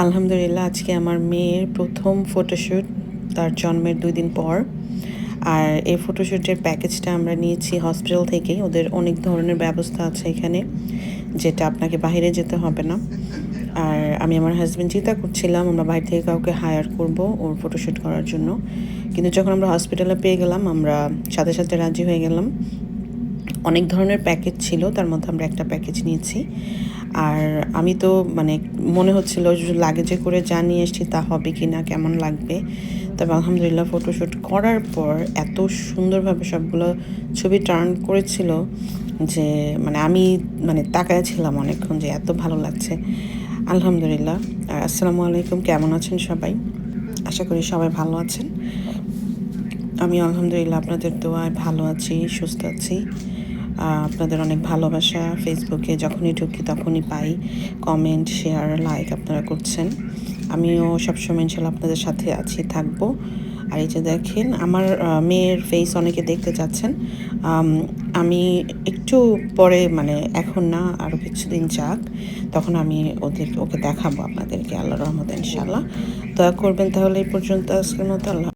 আলহামদুলিল্লাহ আজকে আমার মেয়ের প্রথম ফটোশ্যুট তার জন্মের 2 দিন পর। আর এই ফটোশ্যুটের প্যাকেজটা আমরা নিয়েছি হসপিটাল থেকেই। ওদের অনেক ধরনের ব্যবস্থা আছে এখানে, যেটা আপনাকে বাইরে যেতে হবে না। আর আমি আমার হাজব্যান্ড চিন্তা করছিলাম আমরা বাইরে থেকে কাউকে হায়ার করব ওর ফটোশ্যুট করার জন্য, কিন্তু যখন আমরা হসপিটালে পেয়ে গেলাম আমরা সাথে সাথে রাজি হয়ে গেলাম। অনেক ধরনের প্যাকেজ ছিল, তার মধ্যে আমরা একটা প্যাকেজ নিয়েছি। আর আমি তো মানে মনে হচ্ছিল লাগেজে করে যা নিয়ে এসেছি তা হবে কি না, কেমন লাগবে। তবে আলহামদুলিল্লাহ ফটোশ্যুট করার পর এত সুন্দরভাবে সবগুলো ছবি টার্ন করেছিল যে আমি তাকায় ছিলাম অনেকক্ষণ যে এত ভালো লাগছে। আলহামদুলিল্লাহ। আর আসসালামু আলাইকুম, কেমন আছেন সবাই? আশা করি সবাই ভালো আছেন। আমি আলহামদুলিল্লাহ আপনাদের দোয়ায় ভালো আছি, সুস্থ আছি। আপনাদের অনেক ভালোবাসা ফেসবুকে যখনই ঢুকি তখনই পাই, কমেন্ট, শেয়ার, লাইক আপনারা করছেন। আমিও সবসময় ইনশাল্লাহ আপনাদের সাথে আছি, থাকবো। আর এই যে দেখেন আমার মেয়ের ফেস অনেকে দেখতে চাচ্ছেন। আমি একটু পরে এখন না, আরও কিছুদিন যাক, তখন আমি ওকে দেখাবো আপনাদেরকে, আল্লাহর রহমতে ইনশাল্লাহ। দয়া করবেন তাহলে এই পর্যন্ত আজকের মতো। আল্লাহ।